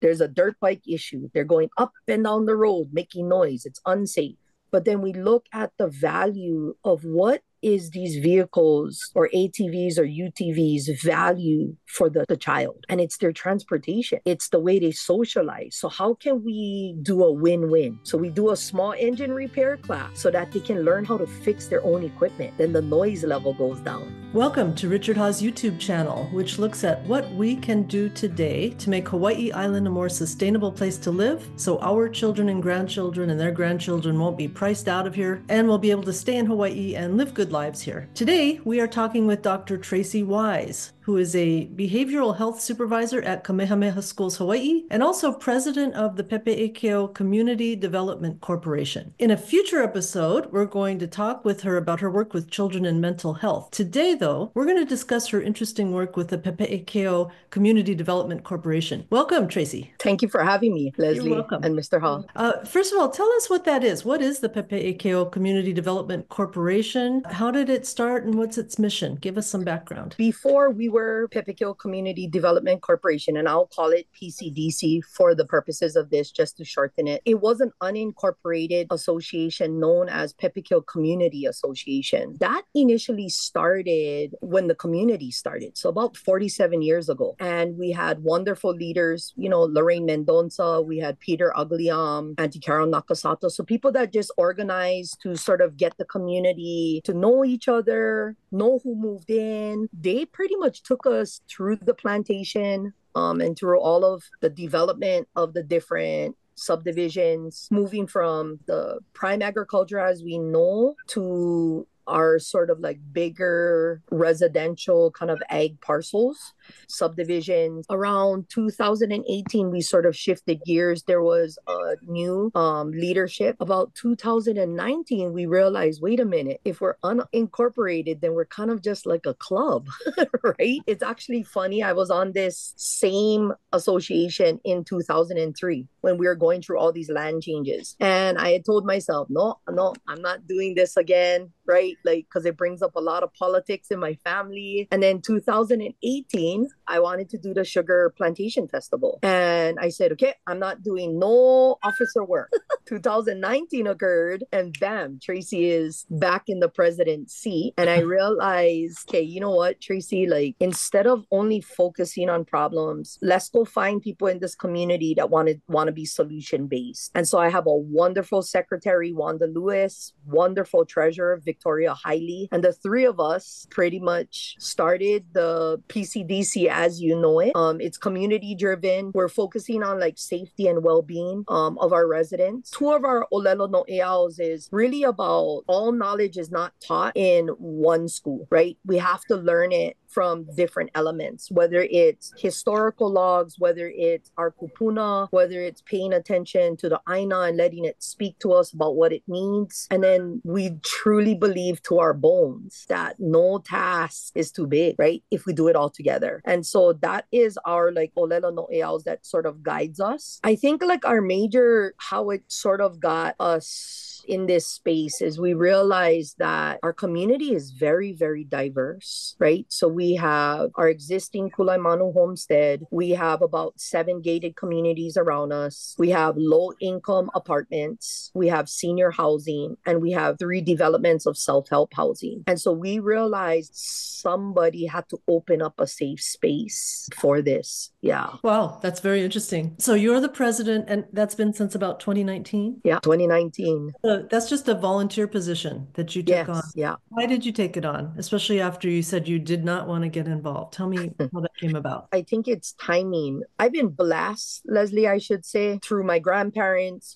There's a dirt bike issue. They're going up and down the road, making noise. It's unsafe. But then we look at the value of what is these vehicles or ATVs or UTVs value for the child. And it's their transportation. It's the way they socialize. So how can we do a win-win? So we do a small engine repair class so that they can learn how to fix their own equipment. Then the noise level goes down. Welcome to Richard Haw's YouTube channel, which looks at what we can do today to make Hawaii Island a more sustainable place to live so our children and grandchildren and their grandchildren won't be priced out of here and will be able to stay in Hawaii and live good lives here. Today, we are talking with Dr. Tracey Wise, who is a behavioral health supervisor at Kamehameha Schools Hawaii and also president of the Pepe Ekeo Community Development Corporation. In a future episode, we're going to talk with her about her work with children and mental health. Today, though, we're going to discuss her interesting work with the Pepe Ekeo Community Development Corporation. Welcome, Tracey. Thank you for having me, Leslie. You're welcome. And Mr. Haw. First of all, tell us what that is. What is the Pepe Ekeo Community Development Corporation? How did it start and what's its mission? Give us some background. Before we were Pepekeo Community Development Corporation, and I'll call it PCDC for the purposes of this, just to shorten it. It was an unincorporated association known as Pepekeo Community Association. That initially started when the community started, so about 47 years ago. And we had wonderful leaders, Lorraine Mendonça, we had Peter Agliam, Auntie Carol Nakasato. So people that just organized to sort of get the community to know each other, know who moved in. They pretty much took us through the plantation and through all of the development of the different subdivisions, moving from the prime agriculture as we know to our sort of like bigger residential kind of ag parcels, subdivisions. Around 2018, we sort of shifted gears. There was a new leadership. About 2019, we realized, wait a minute, if we're unincorporated, then we're kind of just like a club, right? It's actually funny. I was on this same association in 2003 when we were going through all these land changes. And I had told myself, no, I'm not doing this again, right? Like, because it brings up a lot of politics in my family. And then 2018, I wanted to do the Sugar Plantation Festival. And I said, okay, I'm not doing no officer work. 2019 occurred and bam, Tracey is back in the president's seat. And I realized, okay, you know what, Tracey, like instead of only focusing on problems, let's go find people in this community that want to be solution based. And so I have a wonderful secretary, Wanda Lewis, wonderful treasurer, Victoria Hiley. And the three of us pretty much started the PCDC as you know it. It's community driven. We're focusing on like safety and well-being of our residents. Two of our Olelo no Eaos is really about all knowledge is not taught in one school, right? We have to learn it from different elements, whether it's historical logs, whether it's our kupuna, whether it's paying attention to the aina and letting it speak to us about what it means. And then we truly believe to our bones that no task is too big, right? If we do it all together. And so that is our like Olelo no Eaos that sort of guides us. I think like our major, how it sort of got us in this space is we realize that our community is very, very diverse, right? So we have our existing Kula'imano homestead. We have about 7 gated communities around us. We have low income apartments. We have senior housing, and we have 3 developments of self-help housing. And so we realized somebody had to open up a safe space for this. Yeah. Wow, that's very interesting. So you're the president, and that's been since about 2019? Yeah, 2019. That's just a volunteer position that you took on. Yeah. Why did you take it on? Especially after you said you did not want to get involved. Tell me how that came about. I think it's timing. I've been blessed, Leslie, I should say, through my grandparents,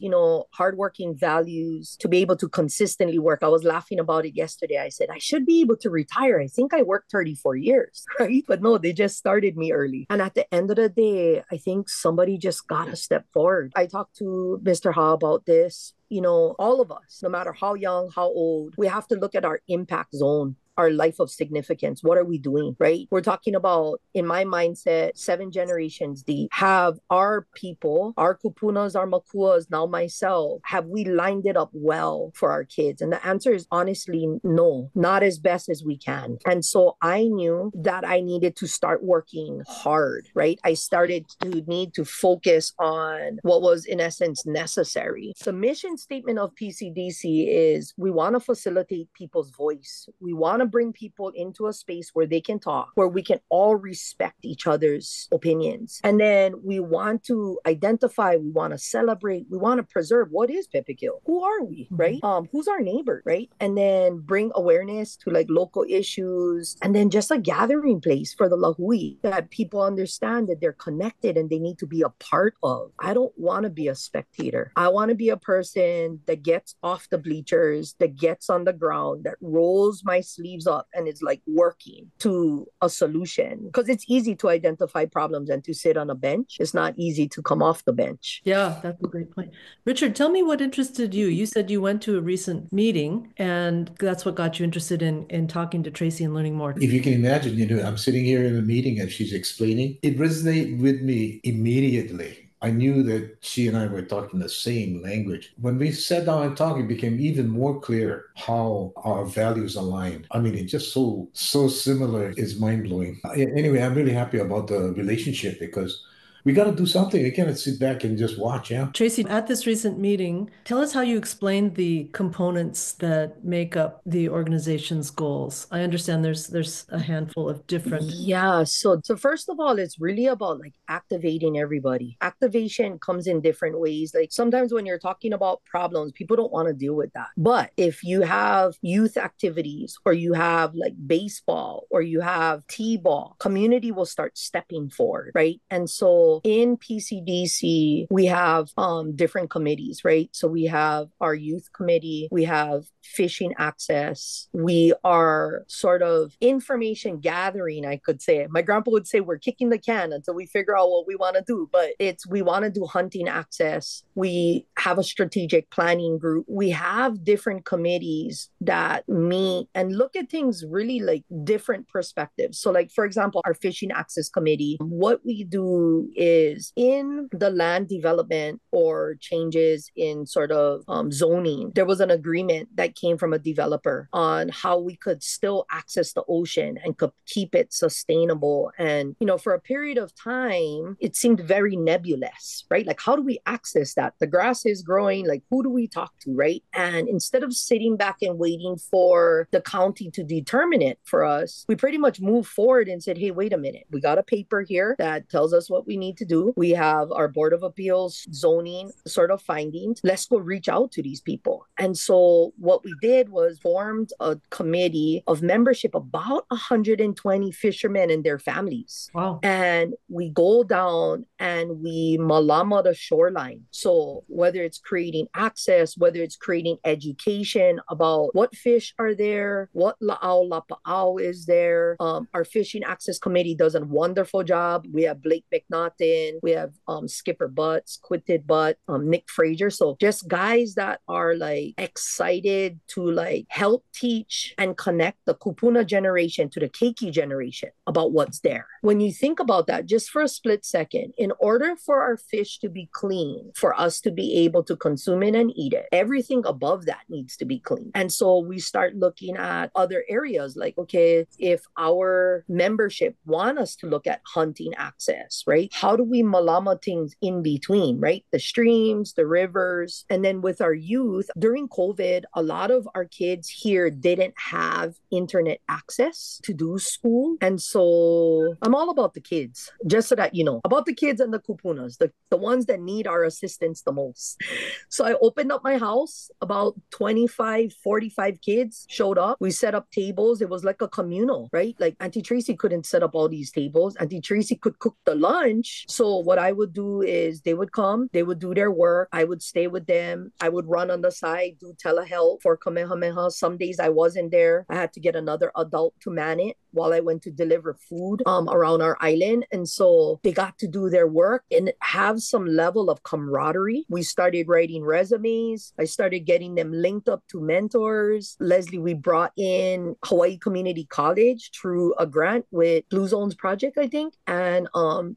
hardworking values to be able to consistently work. I was laughing about it yesterday. I said, I should be able to retire. I think I worked 34 years, right? But no, they just started me early. And at the end of the day, I think somebody just got to step forward. I talked to Mr. Ha about this. All of us, no matter how young, how old, we have to look at our impact zone. our life of significance. What are we doing, right? We're talking about, in my mindset, 7 generations deep. Have our people, our kupunas, our makuas, now myself, have we lined it up well for our kids? And the answer is honestly no, not as best as we can. And so I knew that I needed to start working hard, right? I started to need to focus on what was in essence necessary. The mission statement of PCDC is we want to facilitate people's voice. We want to bring people into a space where they can talk, where we can all respect each other's opinions. And then we want to identify, we want to celebrate, we want to preserve what is Pepekeo. Who are we, right? Who's our neighbor, right? And then bring awareness to like local issues, and then just a gathering place for the lahui that people understand that they're connected and they need to be a part of. I don't want to be a spectator. I want to be a person that gets off the bleachers, that gets on the ground, that rolls my sleeves up and is like working to a solution. Because it's easy to identify problems and to sit on a bench. It's not easy to come off the bench. Yeah, that's a great point. Richard, tell me what interested you. You said you went to a recent meeting and that's what got you interested in talking to Tracey and learning more. If you can imagine, I'm sitting here in a meeting and she's explaining. It resonated with me immediately. I knew that she and I were talking the same language. When we sat down and talked, it became even more clear how our values aligned. I mean, it's just so similar. It's mind-blowing. Anyway, I'm really happy about the relationship because we got to do something. We can't sit back and just watch, yeah? Tracey, at this recent meeting, tell us how you explained the components that make up the organization's goals. I understand there's a handful of different. Yeah, so first of all, it's really about like activating everybody. Activation comes in different ways. Like sometimes when you're talking about problems, people don't want to deal with that. But if you have youth activities or you have like baseball or you have t-ball, community will start stepping forward, right? And so in PCDC, we have different committees, right? So we have our youth committee, we have fishing access, we are sort of information gathering, I could say. My grandpa would say we're kicking the can until we figure out what we want to do, but we want to do hunting access. We have a strategic planning group. We have different committees that meet and look at things really like different perspectives. So like, for example, our fishing access committee, what we do is in the land development or changes in sort of zoning, there was an agreement that came from a developer on how we could still access the ocean and could keep it sustainable. And, for a period of time, it seemed very nebulous, right? Like, how do we access that? The grass is growing, like, who do we talk to, right? And instead of sitting back and waiting for the county to determine it for us, we pretty much moved forward and said, hey, wait a minute, we got a paper here that tells us what we need to do. We have our Board of Appeals zoning sort of findings. Let's go reach out to these people. And so what we did was formed a committee of membership, about 120 fishermen and their families. Wow. And we go down and we malama the shoreline. So whether it's creating access, whether it's creating education about what fish are there, what la'au lapa'au is there. Our fishing access committee does a wonderful job. We have Blake McNaughton, we have Skipper Butts, Quitted Butt, Nick Frazier. So just guys that are like excited to like help teach and connect the Kupuna generation to the Keiki generation about what's there. When you think about that, just for a split second, in order for our fish to be clean, for us to be able to consume it and eat it, everything above that needs to be clean. And so we start looking at other areas like, okay, if our membership want us to look at hunting access, right? How do we malama things in between, right? The streams, the rivers. And then with our youth, during COVID, a lot of our kids here didn't have internet access to do school. And so I'm all about the kids, just so that you know, about the kids and the kupunas, the ones that need our assistance the most. So I opened up my house, about 25, 45 kids showed up. We set up tables. It was like a communal, right? Like Auntie Tracey couldn't set up all these tables. Auntie Tracey could cook the lunch. So what I would do is they would come, they would do their work. I would stay with them. I would run on the side, do telehealth for Kamehameha. Some days I wasn't there. I had to get another adult to man it. while I went to deliver food around our island. And so they got to do their work and have some level of camaraderie. We started writing resumes. I started getting them linked up to mentors. Leslie, we brought in Hawaii Community College through a grant with Blue Zones Project, I think, and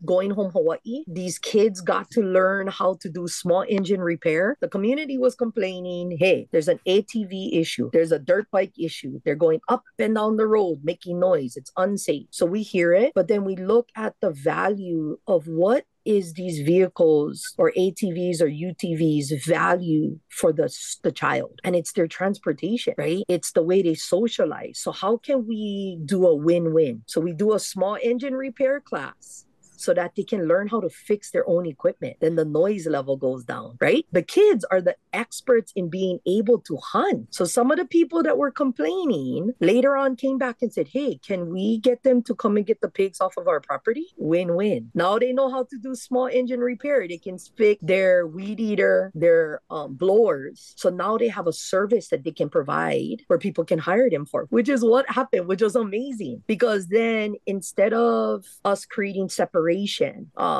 Going Home Hawaii. These kids got to learn how to do small engine repair. The community was complaining, hey, there's an ATV issue. There's a dirt bike issue. They're going up and down the road, making noise. It's unsafe. So we hear it, but then we look at the value of what is these vehicles or ATVs or UTVs value for the child? And it's their transportation, right? It's the way they socialize. So how can we do a win-win? So we do a small engine repair class so that they can learn how to fix their own equipment. Then the noise level goes down, right? The kids are the experts in being able to hunt. So some of the people that were complaining later on came back and said, hey, can we get them to come and get the pigs off of our property? Win-win. Now they know how to do small engine repair. They can fix their weed eater, their blowers. So now they have a service that they can provide where people can hire them for, which is what happened, which was amazing. Because then instead of us creating separation,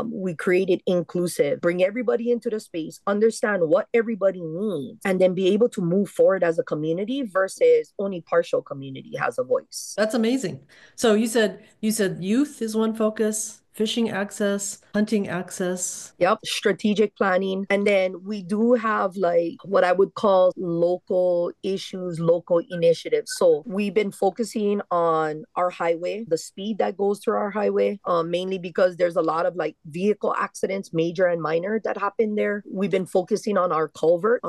we created inclusive, bring everybody into the space, understand what everybody needs, and then be able to move forward as a community versus only partial community has a voice. That's amazing. So you said youth is one focus, fishing access, hunting access. Yep, strategic planning. And then we do have like what I would call local issues, local initiatives. So we've been focusing on our highway, the speed that goes through our highway, mainly because there's a lot of like vehicle accidents, major and minor, that happen there. We've been focusing on our culvert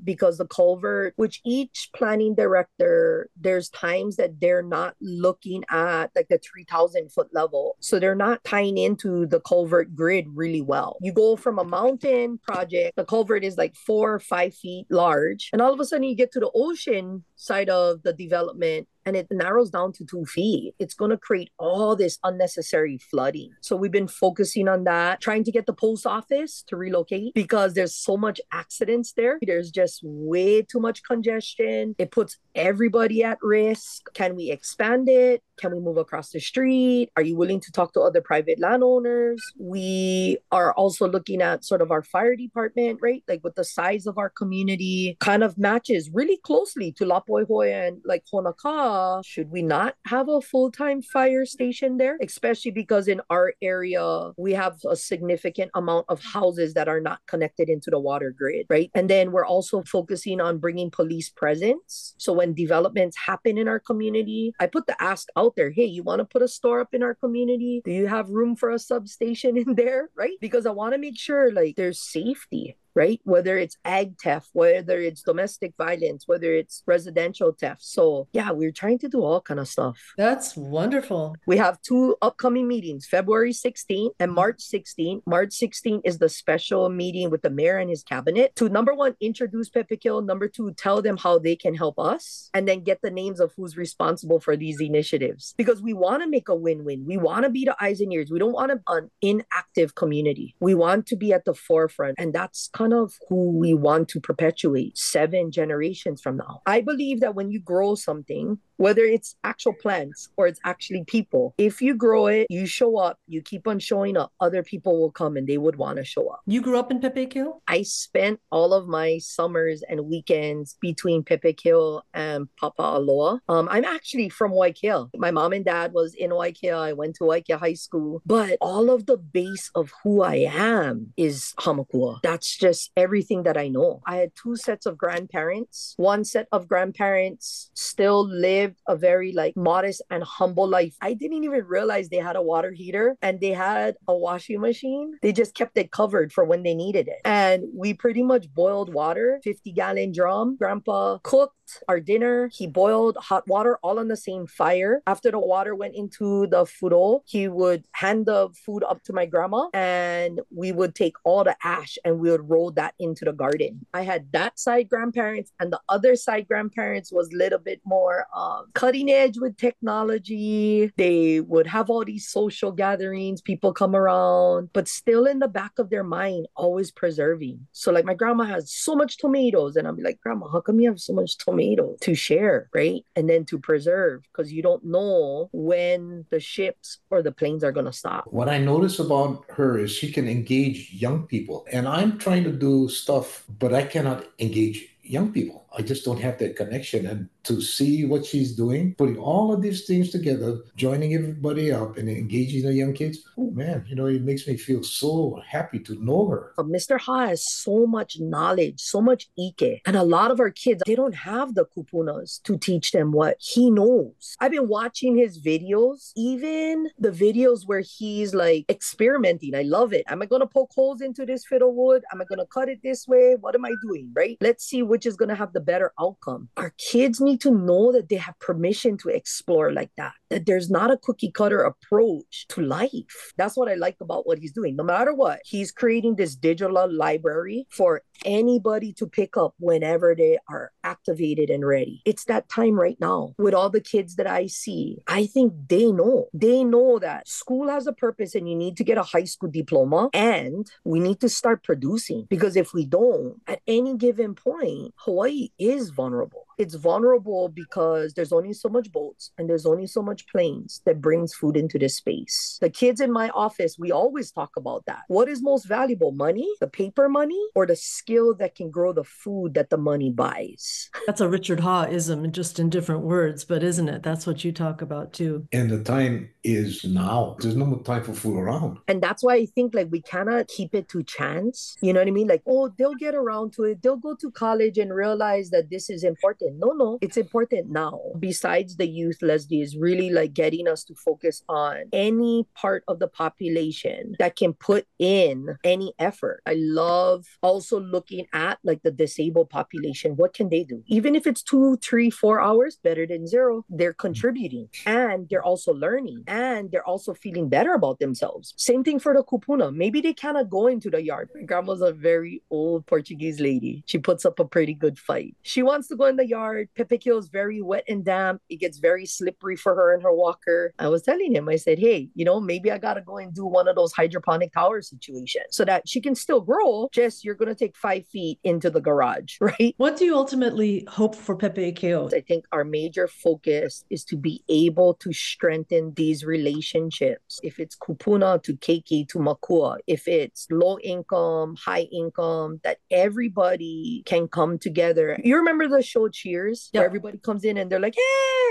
because the culvert, which each planning director, there's times that they're not looking at like the 3,000 foot level. So they're not tying into the culvert grid really well. You go from a mountain project, the culvert is like 4 or 5 feet large, and all of a sudden you get to the ocean side of the development and it narrows down to 2 feet. It's going to create all this unnecessary flooding. So we've been focusing on that, trying to get the post office to relocate because there's so much accidents there. There's just way too much congestion. It puts everybody at risk. Can we expand it? Can we move across the street? Are you willing to talk to other private landowners? We are also looking at sort of our fire department, right? Like with the size of our community kind of matches really closely to Lapoihoa and like Honaka. Should we not have a full-time fire station there? Especially because in our area, we have a significant amount of houses that are not connected into the water grid, right? And then we're also focusing on bringing police presence. So when developments happen in our community, I put the ask out there, hey, you want to put a store up in our community? Do you have room for a substation in there, right? Because I want to make sure like there's safety, right? Whether it's ag theft, whether it's domestic violence, whether it's residential theft. So yeah, we're trying to do all kind of stuff. That's wonderful. We have 2 upcoming meetings, February 16th and March 16th. March 16th is the special meeting with the mayor and his cabinet to, number 1, introduce Pepekil. Number 2, tell them how they can help us, and then get the names of who's responsible for these initiatives. Because we want to make a win-win. We want to be the eyes and ears. We don't want an inactive community. We want to be at the forefront, and that's kind of who we want to perpetuate 7 generations from now. I believe that when you grow something, whether it's actual plants or it's actually people, if you grow it, you show up, you keep on showing up, other people will come and they would want to show up. You grew up in Pepekil? I spent all of my summers and weekends between Pepekil and Papa'aloa. I'm actually from Waikea. My mom and dad was in Waikea. I went to Waikea High School, but all of the base of who I am is Hamakua. That's just everything that I know. I had 2 sets of grandparents. One set of grandparents still lived a very like modest and humble life. I didn't even realize they had a water heater and they had a washing machine. They just kept it covered for when they needed it. And we pretty much boiled water, 50-gallon drum. Grandpa cooked our dinner. He boiled hot water all on the same fire. After the water went into the furo, he would hand the food up to my grandma and we would take all the ash and we would roll that into the garden. I had that side grandparents, and the other side grandparents was a little bit more cutting edge with technology. They would have all these social gatherings, people come around, but still in the back of their mind, always preserving. So like my grandma has so much tomatoes and I'm like, Grandma, how come you have so much tomatoes? tomato to share, right? And then to preserve, because you don't know when the ships or the planes are going to stop. What I notice about her is she can engage young people. And I'm trying to do stuff, but I cannot engage young people. I just don't have that connection. And to see what she's doing, putting all of these things together, joining everybody up and engaging the young kids, oh man, it makes me feel so happy to know her. Mr. Ha has so much knowledge, so much ike. And a lot of our kids, they don't have the kupunas to teach them what he knows. I've been watching his videos, even the videos where he's like experimenting. I love it. Am I going to poke holes into this fiddle wood? Am I going to cut it this way? What am I doing, right? Let's see which is going to have the better outcome. Our kids need to know that they have permission to explore like that there's not a cookie cutter approach to life. That's what I like about what he's doing. No matter what, he's creating this digital library for anybody to pick up whenever they are activated and ready. It's that time right now with all the kids that I see. I think they know that school has a purpose and you need to get a high school diploma and we need to start producing, because if we don't, at any given point, Hawaii is vulnerable. It's vulnerable because there's only so much boats and there's only so much planes that brings food into this space. The kids in my office, we always talk about that. What is most valuable, money, the paper money, or the skill that can grow the food that the money buys? That's a Richard Ha-ism, just in different words, but isn't it? That's what you talk about too. And the time is now. There's no more time for fool around. And that's why I think like we cannot keep it to chance. You know what I mean? Like, oh, they'll get around to it. They'll go to college and realize that this is important. No, it's important now. Besides the youth, Leslie, is really like getting us to focus on any part of the population that can put in any effort. I love also looking at like the disabled population. What can they do? Even if it's 2, 3, 4 hours, better than zero. They're contributing and they're also learning and they're also feeling better about themselves. Same thing for the kupuna. Maybe they cannot go into the yard. My grandma's a very old Portuguese lady. She puts up a pretty good fight. She wants to go in the yard. Pepekio is very wet and damp. It gets very slippery for her and her walker. I was telling him, I said, hey, maybe I got to go and do one of those hydroponic tower situations so that she can still grow. Just you're going to take 5 feet into the garage, right? What do you ultimately hope for Pepe Ekeo? I think our major focus is to be able to strengthen these relationships. If it's kupuna to keiki to makua, if it's low income, high income, that everybody can come together. You remember the show Cheers? Yep. Where everybody comes in and they're like,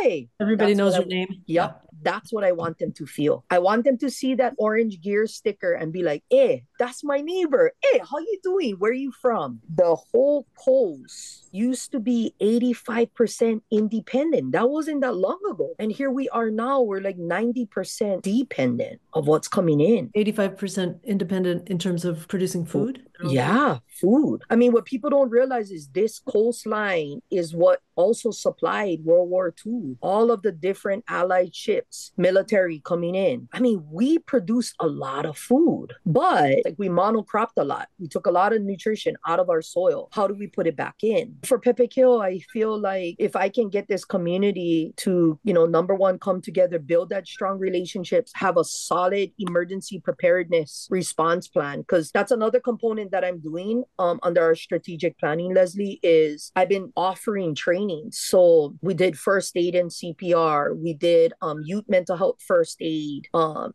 hey! Everybody knows your name. Yep. That's what I want them to feel. I want them to see that orange gear sticker and be like, hey, that's my neighbor. Hey, how you doing? Where are you from? The whole coast used to be 85% independent. That wasn't that long ago. And here we are now, we're like 90% dependent of what's coming in. 85% independent in terms of producing food? Yeah, food. I mean, what people don't realize is this coastline is what also supplied World War II. All of the different allied ships, military coming in. I mean, we produced a lot of food, but like we monocropped a lot. We took a lot of nutrition out of our soil. How do we put it back in? For Pepekio, I feel like if I can get this community to, number one, come together, build that strong relationships, have a solid emergency preparedness response plan, because that's another component that I'm doing under our strategic planning, Leslie, is I've been offering training. So we did first aid and CPR. We did youth mental health first aid.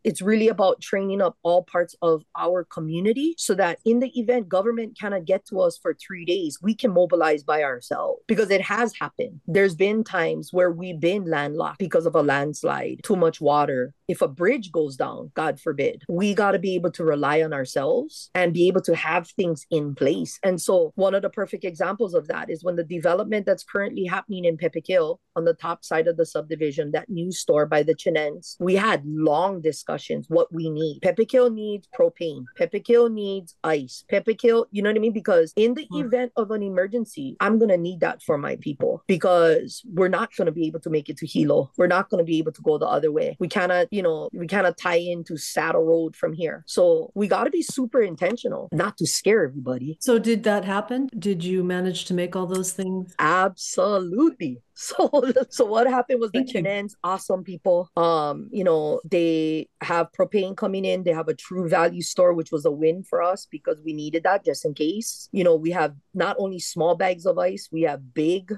It's really about training up all parts of our community so that in the event government cannot get to us for 3 days, we can mobilize by ourselves, because it has happened. There's been times where we've been landlocked because of a landslide, too much water. If a bridge goes down, God forbid, we got to be able to rely on ourselves and be able to have things in place. And so one of the perfect examples of that is when the development that's currently happening in Pepekil on the top side of the subdivision, that new store by the Chinens, we had long discussions what we need. Pepekil needs propane. Pepekil needs ice. Pepekil, you know what I mean? Because in the event of an emergency, I'm going to need that for my people, because we're not going to be able to make it to Hilo. We're not going to be able to go the other way. We cannot, we cannot tie into Saddle Road from here. So we got to be super intentional, not to scare everybody. So did that happen? Did you manage to make all those things? Absolutely. So what happened was the Thank you. Chinen's awesome people. They have propane coming in. They have a True Value store, which was a win for us because we needed that just in case. We have not only small bags of ice, we have big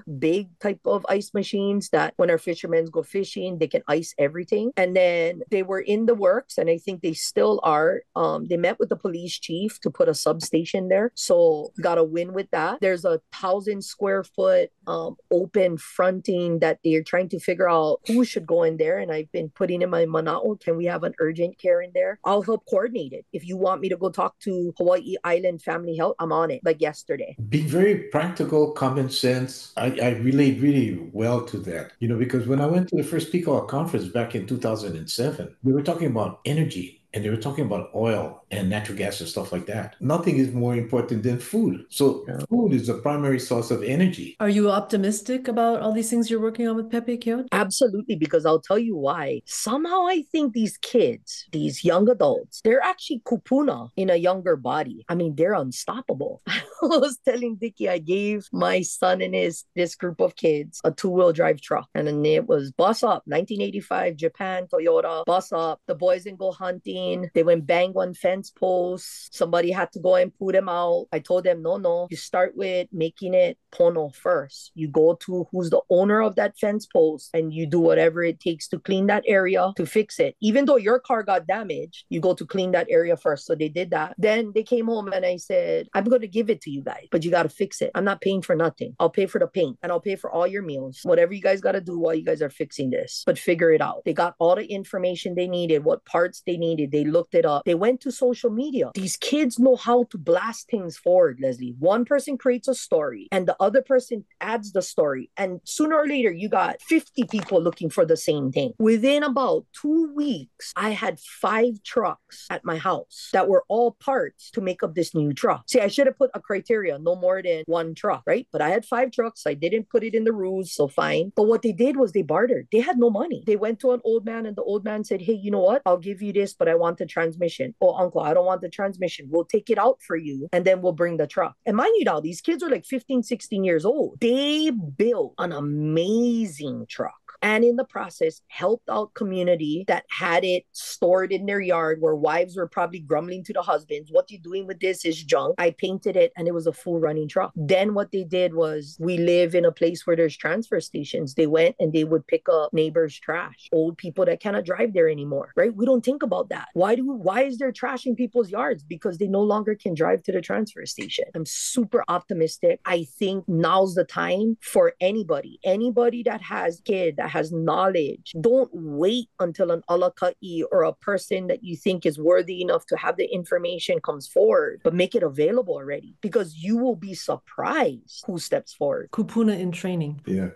type of ice machines that when our fishermen go fishing, they can ice everything. And then they were in the works, and I think they still are. They met with the police chief to put a substation there. So got a win with that. There's a 1,000 square foot open fronting that they're trying to figure out who should go in there. And I've been putting in my manao, can we have an urgent care in there? I'll help coordinate it. If you want me to go talk to Hawaii Island Family Health, I'm on it, like yesterday. Being very practical, common sense. I relate really well to that, because when I went to the first PCOA conference back in 2007, we were talking about energy. And they were talking about oil and natural gas and stuff like that. Nothing is more important than food. So food is the primary source of energy. Are you optimistic about all these things you're working on with Pepe Kyo? Absolutely, because I'll tell you why. Somehow I think these kids, these young adults, they're actually kupuna in a younger body. I mean, they're unstoppable. I was telling Dicky, I gave my son and this group of kids a 2-wheel drive truck. And then it was bus up, 1985, Japan, Toyota, bus up. The boys didn't go hunting. They went bang one fence post. Somebody had to go and put them out. I told them, no. You start with making it pono first. You go to who's the owner of that fence post and you do whatever it takes to clean that area to fix it. Even though your car got damaged, you go to clean that area first. So they did that. Then they came home and I said, I'm going to give it to you guys, but you got to fix it. I'm not paying for nothing. I'll pay for the paint and I'll pay for all your meals. Whatever you guys got to do while you guys are fixing this, but figure it out. They got all the information they needed, what parts they needed. They looked it up. They went to social media. These kids know how to blast things forward, Leslie. One person creates a story and the other person adds the story. And sooner or later, you got 50 people looking for the same thing. Within about 2 weeks, I had 5 trucks at my house that were all parts to make up this new truck. See, I should have put a criteria, no more than 1 truck, right? But I had 5 trucks. I didn't put it in the rules, so fine. But what they did was they bartered. They had no money. They went to an old man and the old man said, hey, you know what? I'll give you this, but I want the transmission. Oh, uncle, I don't want the transmission. We'll take it out for you and then we'll bring the truck. And mind you now, these kids are like 15, 16 years old. They built an amazing truck. And in the process, helped out community that had it stored in their yard where wives were probably grumbling to the husbands, what you doing with this is junk. I painted it and it was a full running truck. Then what they did was, we live in a place where there's transfer stations. They went and they would pick up neighbors' trash, old people that cannot drive there anymore, right? We don't think about that. Why is there trash in people's yards? Because they no longer can drive to the transfer station. I'm super optimistic. I think now's the time for anybody that has a kid, that has knowledge. Don't wait until an alaka'i or a person that you think is worthy enough to have the information comes forward, but make it available already, because you will be surprised who steps forward. Kupuna in training. Yeah.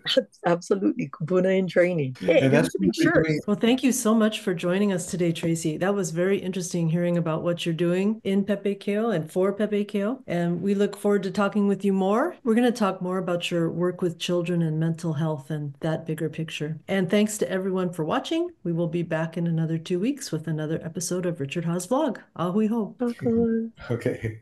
Absolutely. Kupuna in training. Hey, And that's big shirts. Well, thank you so much for joining us today, Tracey. That was very interesting hearing about what you're doing in Pepe Keo and for Pepe Keo. And we look forward to talking with you more. We're going to talk more about your work with children and mental health and that bigger picture. And thanks to everyone for watching. We will be back in another 2 weeks with another episode of Richard Haas Vlog. Ahui ho. Okay.